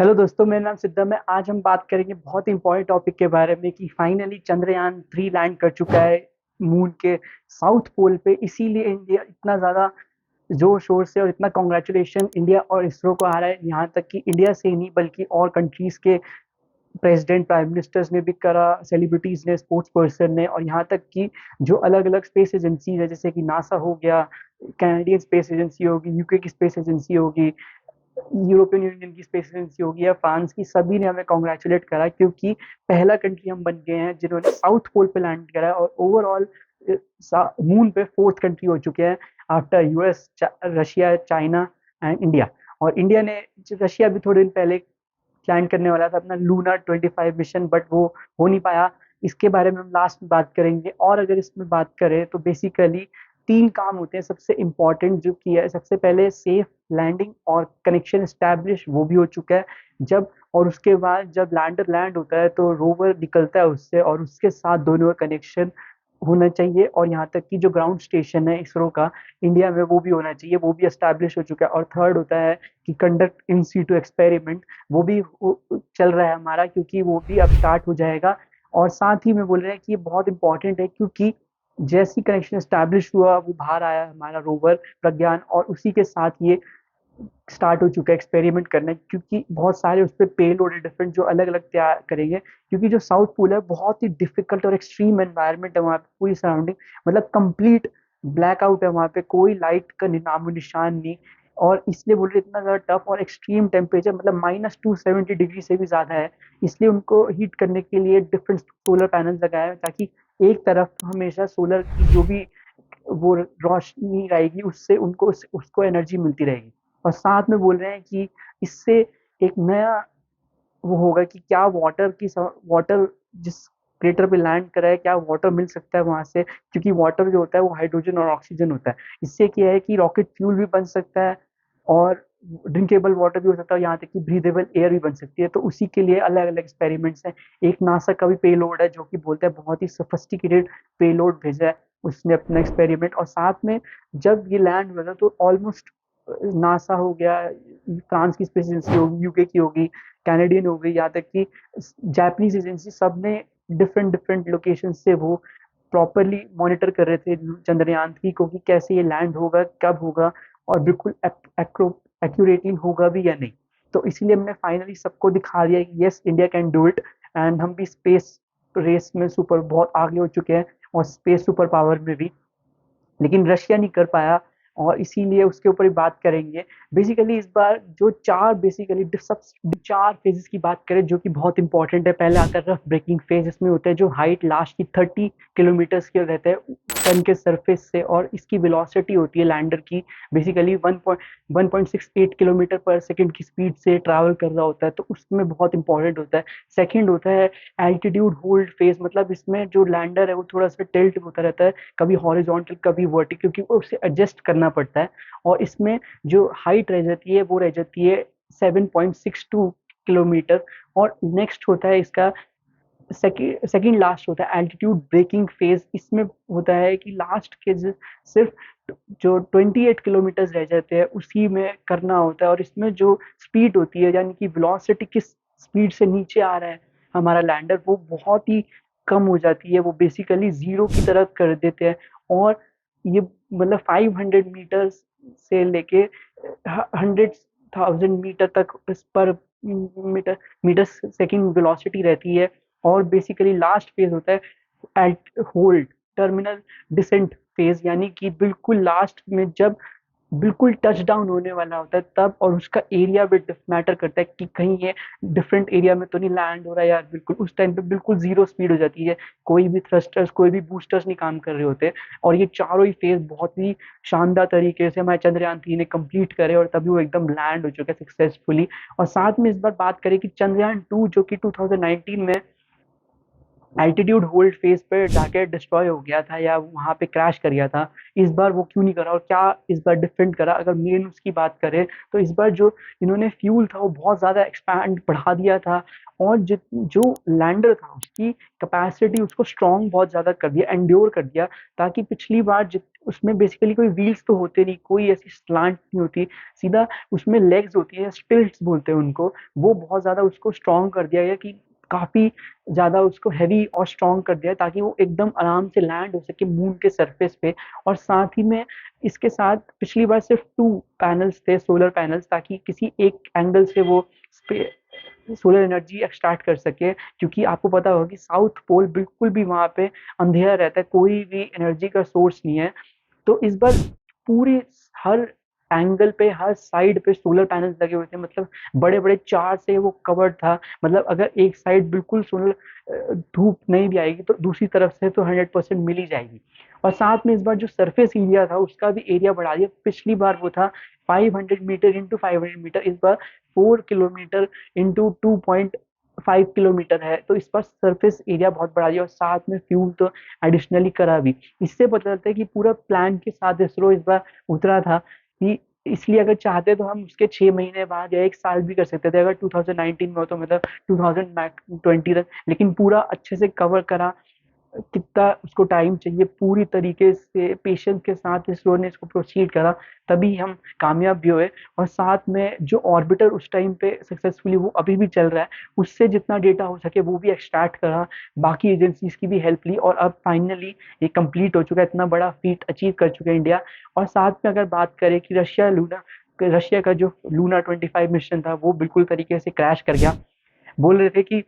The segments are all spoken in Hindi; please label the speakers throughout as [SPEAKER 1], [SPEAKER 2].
[SPEAKER 1] हेलो दोस्तों, मेरा नाम सिद्धम है। आज हम बात करेंगे बहुत ही इंपॉर्टेंट टॉपिक के बारे में कि फाइनली चंद्रयान 3 लैंड कर चुका है मून के साउथ पोल पे। इसीलिए इंडिया इतना ज़्यादा जोर शोर से और इतना कॉन्ग्रेचुलेशन इंडिया और इसरो को आ रहा है। यहाँ तक कि इंडिया से ही नहीं बल्कि और कंट्रीज़ के प्रेसिडेंट, प्राइम मिनिस्टर्स ने भी करा, सेलिब्रिटीज़ ने, स्पोर्ट्स पर्सन ने, और यहाँ तक कि जो अलग अलग स्पेस एजेंसीज है जैसे कि नासा हो गया, कैनेडियन स्पेस एजेंसी होगी, यूके की स्पेस एजेंसी होगी, यूरोपियन यूनियन की स्पेस एजेंसी होगी या फ्रांस की, सभी ने हमें कॉन्ग्रेचुलेट करा क्योंकि पहला कंट्री हम बन गए हैं जिन्होंने साउथ पोल पे लैंड करा है। और ओवरऑल मून पे फोर्थ कंट्री हो चुके हैं after US, Russia, China and India. और इंडिया ने, रशिया भी थोड़े दिन पहले लैंड करने वाला था अपना लूना 25 मिशन, बट वो हो नहीं पाया। इसके बारे में हम लास्ट में बात करेंगे। और अगर इसमें बात करें तो बेसिकली तीन काम होते हैं सबसे इम्पोर्टेंट जो किया है। सबसे पहले सेफ लैंडिंग और कनेक्शन स्टैब्लिश, वो भी हो चुका है जब। और उसके बाद जब लैंडर लैंड होता है तो रोवर निकलता है उससे, और उसके साथ दोनों का कनेक्शन होना चाहिए। और यहाँ तक कि जो ग्राउंड स्टेशन है इसरो का इंडिया में, वो भी होना चाहिए, वो भी एस्टैब्लिश हो चुका है। और थर्ड होता है कि कंडक्ट इन सीटू एक्सपेरिमेंट, वो भी चल रहा है हमारा, क्योंकि वो भी अब स्टार्ट हो जाएगा। और साथ ही में बोल रहे हैं कि ये बहुत इंपॉर्टेंट है क्योंकि जैसी कनेक्शन स्टैब्लिश हुआ वो बाहर आया हमारा रोवर प्रज्ञान, और उसी के साथ ये स्टार्ट हो चुका है एक्सपेरिमेंट करना, क्योंकि बहुत सारे उस पर पेलोड है डिफरेंट जो अलग अलग तैयार करेंगे। क्योंकि जो साउथ पोल है बहुत ही डिफिकल्ट और एक्सट्रीम एनवायरनमेंट है वहाँ पे, पूरी सराउंडिंग मतलब कंप्लीट ब्लैकआउट है वहाँ पे, कोई लाइट का नामो निशान नहीं। और इसलिए बोल रहे इतना ज़्यादा टफ और एक्सट्रीम टेम्परेचर, मतलब -270 डिग्री से भी ज़्यादा है। इसलिए उनको हीट करने के लिए डिफरेंट सोलर पैनल लगाए हैं, ताकि एक तरफ हमेशा सोलर की जो भी वो रोशनी रहेगी उससे उनको उसको एनर्जी मिलती रहेगी। और साथ में बोल रहे हैं कि इससे एक नया वो होगा कि क्या वाटर जिस क्रेटर पे लैंड करा है, क्या वाटर मिल सकता है वहां से, क्योंकि वाटर जो होता है वो हाइड्रोजन और ऑक्सीजन होता है। इससे क्या है कि रॉकेट फ्यूल भी बन सकता है और ड्रिंकेबल वाटर भी हो सकता है, यहाँ तक कि ब्रीदेबल एयर भी बन सकती है। तो उसी के लिए अलग अलग एक्सपेरिमेंट्स हैं। एक नासा का भी पेलोड है जो कि बोलता है बहुत ही सोफिस्टिकेटेड पेलोड भेजा है उसने अपना एक्सपेरिमेंट। और साथ में जब ये लैंड हुआ था तो ऑलमोस्ट नासा हो गया, फ्रांस की स्पेस एजेंसी होगी, यूके की होगी, कैनेडियन हो गई, यहाँ तक कि जापानीज एजेंसी, सब ने डिफरेंट डिफरेंट लोकेशन से वो प्रॉपरली मॉनिटर कर रहे थे चंद्रयान 3 को कि कैसे ये लैंड होगा, कब होगा, और बिल्कुल एक्यूरेटली होगा भी या नहीं। तो इसीलिए हमने फाइनली सबको दिखा दिया कि yes, India can do it. And हम भी स्पेस रेस में सुपर बहुत आगे हो चुके हैं, और स्पेस सुपर पावर में भी। लेकिन रशिया नहीं कर पाया, और इसीलिए उसके ऊपर ही बात करेंगे। बेसिकली इस बार जो सब चार फेजेस की बात करें जो कि बहुत इंपॉर्टेंट है। पहले आता है रफ ब्रेकिंग फेज, इसमें होता है जो हाइट लास्ट की 30 किलोमीटर्स के रहता है सन के सरफेस से, और इसकी वेलोसिटी होती है लैंडर की बेसिकली 1.68 किलोमीटर पर सेकेंड की स्पीड से ट्रैवल कर रहा होता है, तो उसमें बहुत इंपॉर्टेंट होता है। सेकेंड होता है एल्टीट्यूड होल्ड फेज, मतलब इसमें जो लैंडर है वो थोड़ा सा टिल्ट होता रहता है, कभी हॉरिजॉन्टल कभी वर्टिकल, क्योंकि वो उसे एडजस्ट करना पड़ता है। और इसमें जो हाइट रह जाती है वो रह जाती है 7.62 किलोमीटर। और नेक्स्ट होता है इसका सेकंड लास्ट होता है एल्टीट्यूड ब्रेकिंग फेज। इसमें होता है कि लास्ट के सिर्फ जो 28 किलोमीटर रह जाते हैं उसी में करना होता है। और इसमें जो स्पीड होती है, यानी कि वेलोसिटी किस स्पीड से नीचे आ रहा है हमारा लैंडर, वो बहुत ही कम हो जाती है, वो बेसिकली जीरो की तरफ कर देते हैं। और ये मतलब 500 मीटर से लेके 100,000 मीटर तक पर मीटर मीटर सेकेंड वेलोसिटी रहती है। और बेसिकली लास्ट फेज होता है at hold terminal descent phase, यानी कि बिल्कुल लास्ट में जब बिल्कुल टच डाउन होने वाला होता है तब। और उसका एरिया भी मैटर करता है कि कहीं ये डिफरेंट एरिया में तो नहीं लैंड हो रहा है यार, बिल्कुल उस टाइम पे बिल्कुल जीरो स्पीड हो जाती है, कोई भी थ्रस्टर्स कोई भी बूस्टर्स नहीं काम कर रहे होते। और ये चारों ही फेज बहुत ही शानदार तरीके से हमारे चंद्रयान 3 ने कंप्लीट करे, और तभी वो एकदम लैंड हो चुका है सक्सेसफुली। और साथ में इस बार बात करें कि चंद्रयान 2 जो कि 2019 में एल्टीट्यूड होल्ड फेज पे जाके डिस्ट्रॉय हो गया था या वहां पे क्रैश कर गया था। इस बार वो क्यों नहीं करा और क्या इस बार डिफरेंट करा? अगर मेन उसकी बात करें तो इस बार जो इन्होंने फ्यूल था वो बहुत ज्यादा एक्सपैंड बढ़ा दिया था, और जो लैंडर था उसकी कैपेसिटी उसको स्ट्रॉन्ग बहुत ज्यादा कर दिया, एंड्योर कर दिया। ताकि पिछली बार उसमें बेसिकली कोई व्हील्स तो होते नहीं, कोई ऐसी स्लांट नहीं होती, सीधा उसमें लेग्स होती है, स्टिल्ट्स बोलते हैं उनको। वो बहुत ज्यादा उसको स्ट्रॉन्ग कर दिया गया कि काफी ज़्यादा उसको हैवी और स्ट्रॉन्ग कर दिया है, ताकि वो एकदम आराम से लैंड हो सके मून के सरफेस पे। और साथ ही में इसके साथ पिछली बार सिर्फ 2 पैनल्स थे, सोलर पैनल्स, ताकि किसी एक एंगल से वो सोलर एनर्जी एक्सट्रैक्ट कर सके, क्योंकि आपको पता होगा कि साउथ पोल बिल्कुल भी वहाँ पे अंधेरा रहता है, कोई भी एनर्जी का सोर्स नहीं है। तो इस बार पूरी हर एंगल पे, हर साइड पे सोलर पैनल्स लगे हुए थे, मतलब बड़े बड़े चार से वो कवर्ड था। मतलब अगर एक साइड बिल्कुल सोलर धूप नहीं भी आएगी तो दूसरी तरफ से तो 100% मिल ही जाएगी। और साथ में इस बार जो सरफेस एरिया था उसका भी एरिया बढ़ा दिया। पिछली बार वो था 500 मीटर इंटू 500 मीटर, इस बार 4 किलोमीटर इंटू 2.5 किलोमीटर है। तो इस पर सरफेस एरिया बहुत बढ़ा दिया और साथ में फ्यूल तो एडिशनली करा भी। इससे पता चलता है कि पूरा प्लान के साथ इसरो इस बार उतरा था कि इसलिए अगर चाहते तो हम उसके 6 महीने बाद या 1 साल भी कर सकते थे, अगर 2019 में हो तो मतलब 2020 तक, लेकिन पूरा अच्छे से कवर करा। कितना उसको टाइम चाहिए, पूरी तरीके से पेशेंस के साथ इसरो ने इसको प्रोसीड करा, तभी हम कामयाब भी हुए। और साथ में जो ऑर्बिटर उस टाइम पे सक्सेसफुली वो अभी भी चल रहा है, उससे जितना डेटा हो सके वो भी एक्सट्रैक्ट करा, बाकी एजेंसीज की भी हेल्प ली, और अब फाइनली ये कंप्लीट हो चुका है। इतना बड़ा फीट अचीव कर चुका है इंडिया। और साथ में अगर बात करें कि रशिया का जो लूना 25 मिशन था वो बिल्कुल तरीके से क्रैश कर गया। बोल रहे थे कि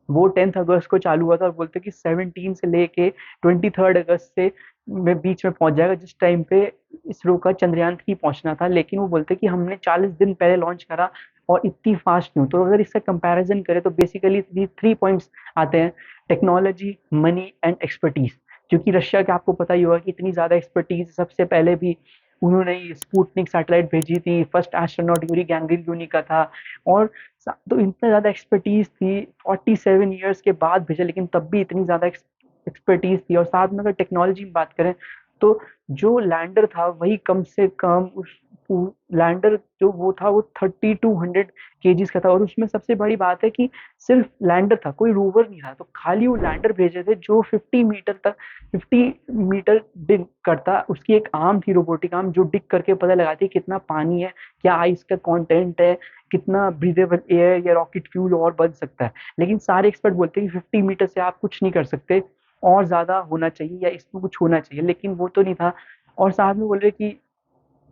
[SPEAKER 1] वो 10 अगस्त को चालू हुआ था, और बोलते कि 17 से लेके 23 अगस्त से में बीच में पहुंच जाएगा, जिस टाइम पे इसरो का चंद्रयान 3 पहुंचना था। लेकिन वो बोलते कि हमने 40 दिन पहले लॉन्च करा और इतनी फास्ट क्यों? तो अगर इसका कंपैरिजन करें तो बेसिकली 3 पॉइंट्स आते हैं: टेक्नोलॉजी, मनी एंड एक्सपर्टीज। क्योंकि रशिया के आपको पता ही होगा कि इतनी ज्यादा एक्सपर्टीज, सबसे पहले भी उन्होंने स्पुतनिक सैटेलाइट भेजी थी, first astronaut Yuri Gagarin uni का था। और तो इतना ज़्यादा एक्सपर्टीज थी, 47 ईयर्स के बाद भेजा लेकिन तब भी इतनी ज़्यादा एक्सपर्टीज थी। और साथ में अगर टेक्नोलॉजी की बात करें तो जो लैंडर था वही कम से कम उस लैंडर जो वो था वो 3200 केजीज का था। और उसमें सबसे बड़ी बात है कि सिर्फ लैंडर था, कोई रोवर नहीं था। तो खाली वो लैंडर भेजे थे जो 50 मीटर डिग करता। उसकी एक आर्म थी, रोबोटिक आर्म, जो डिग करके पता लगाती है कितना पानी है, क्या आइस का कंटेंट है, कितना ब्रीदेबल एयर या रॉकेट फ्यूल और बन सकता है। लेकिन सारे एक्सपर्ट बोलते हैं कि 50 मीटर से आप कुछ नहीं कर सकते, और ज्यादा होना चाहिए या इसमें कुछ होना चाहिए, लेकिन वो तो नहीं था। और साथ में बोल रहे कि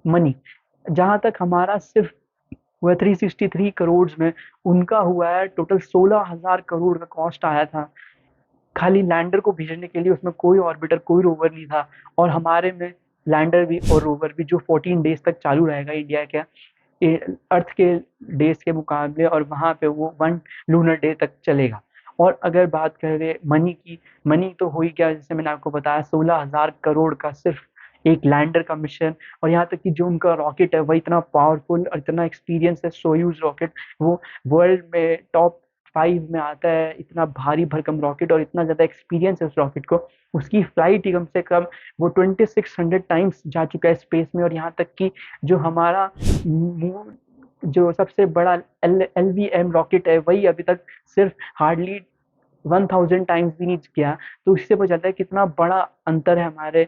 [SPEAKER 1] मनी, जहां तक हमारा सिर्फ हुआ 363 करोड़ में, उनका हुआ है टोटल 16,000 करोड़ का कॉस्ट आया था खाली लैंडर को भेजने के लिए। उसमें कोई ऑर्बिटर, कोई रोवर नहीं था। और हमारे में लैंडर भी और रोवर भी, जो 14 डेज तक चालू रहेगा इंडिया के अर्थ के डेज के मुकाबले, और वहां पे वो 1 लूनर डे तक चलेगा। और अगर बात करें मनी की, मनी तो हो ही गया, जैसे मैंने आपको बताया 16,000 करोड़ का सिर्फ एक लैंडर का मिशन। और यहाँ तक कि जो उनका रॉकेट है वह इतना पावरफुल और इतना एक्सपीरियंस है, सोयूज रॉकेट, वो वर्ल्ड में टॉप 5 में आता है। इतना भारी भरकम रॉकेट और इतना ज्यादा एक्सपीरियंस है उस रॉकेट को। उसकी फ्लाइट ही कम से कम वो 2600 टाइम्स जा चुका है स्पेस में। और यहाँ तक कि जो हमारा जो सबसे बड़ा LVM रॉकेट है वही अभी तक सिर्फ हार्डली 1000 टाइम्स भी नहीं गया। तो इससे पता चलता है कितना बड़ा अंतर है हमारे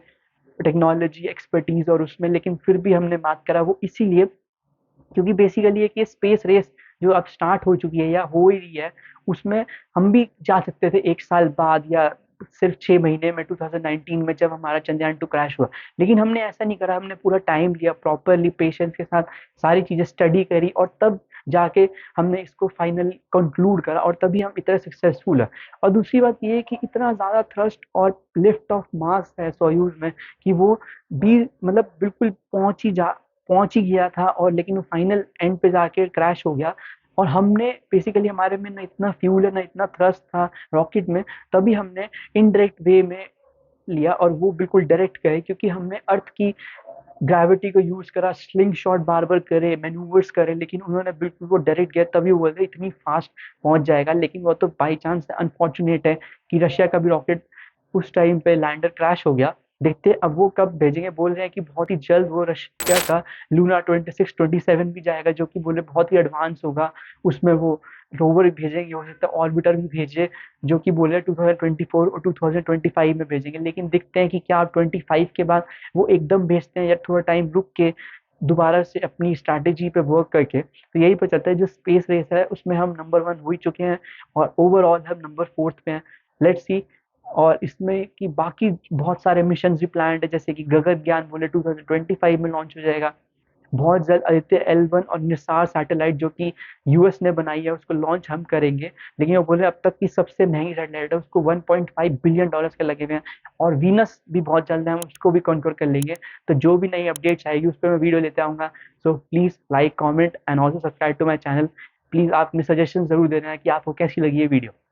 [SPEAKER 1] टेक्नोलॉजी एक्सपर्टीज और उसमें। लेकिन फिर भी हमने बात करा वो इसीलिए क्योंकि बेसिकली एक ये स्पेस रेस जो अब स्टार्ट हो चुकी है या हो ही रही है, उसमें हम भी जा सकते थे 1 साल बाद या सिर्फ 6 महीने में, 2019 में जब हमारा चंद्रयान 2 क्रैश हुआ। लेकिन हमने ऐसा नहीं करा, हमने पूरा टाइम लिया, प्रॉपरली पेशेंस के साथ सारी चीजें स्टडी करी, और तब जाके हमने इसको फाइनल कंक्लूड करा, और तभी हम इतना सक्सेसफुल है। और दूसरी बात ये है कि इतना ज्यादा थ्रस्ट और लिफ्ट ऑफ मास है सोयूज में कि वो भी मतलब बिल्कुल पहुंच ही गया था, और लेकिन वो फाइनल एंड पे जाके क्रैश हो गया। और हमने बेसिकली, हमारे में ना इतना फ्यूल है ना इतना थ्रस्ट था रॉकेट में, तभी हमने इनडायरेक्ट वे में लिया और वो बिल्कुल डायरेक्ट गए, क्योंकि हमने अर्थ की ग्रेविटी को यूज करा, स्लिंग शॉट बार बार करे, मैन्यूवर्स करे, लेकिन उन्होंने बिल्कुल वो डायरेक्ट गया, तभी वो बोलते इतनी फास्ट पहुंच जाएगा। लेकिन वो तो बाई चांस अनफॉर्चुनेट है कि रशिया का भी रॉकेट उस टाइम पे लैंडर क्रैश हो गया। देखते हैं अब वो कब भेजेंगे। बोल रहे हैं कि बहुत ही जल्द वो रशिया का लूना 26-27 भी जाएगा, जो कि बोले बहुत ही एडवांस होगा। उसमें वो रोवर भेजेंगे, हो सकता है ऑर्बिटर भी भेजे, जो कि बोले 2024 और 2025 में भेजेंगे। लेकिन देखते हैं कि क्या 25 के बाद वो एकदम भेजते हैं या थोड़ा टाइम रुक के दोबारा से अपनी स्ट्रैटेजी पे वर्क करके। तो यही पता चलता है जो स्पेस रेस है उसमें हम नंबर 1 हो ही चुके हैं, और ओवरऑल हम नंबर 4 पे हैं। Let's see. और इसमें कि बाकी बहुत सारे मिशन भी प्लान है, जैसे कि गगनयान बोले 2025 में लॉन्च हो जाएगा। बहुत जल्द आदित्य L1 और निसार सैटेलाइट जो कि यूएस ने बनाई है उसको लॉन्च हम करेंगे। लेकिन वो बोले अब तक की सबसे महंगी सैटेलाइट है, उसको 1.5 बिलियन डॉलर्स के लगे हुए हैं। और वीनस भी बहुत जल्द है, हम उसको भी कंट्रोल कर लेंगे। तो जो भी नई अपडेट्स आएगी उस पर मैं वीडियो लेते आऊंगा। So please like, comment and also subscribe to my channel. Please आप अपने सजेशन जरूर दे रहे हैं कि आपको कैसी लगी ये वीडियो।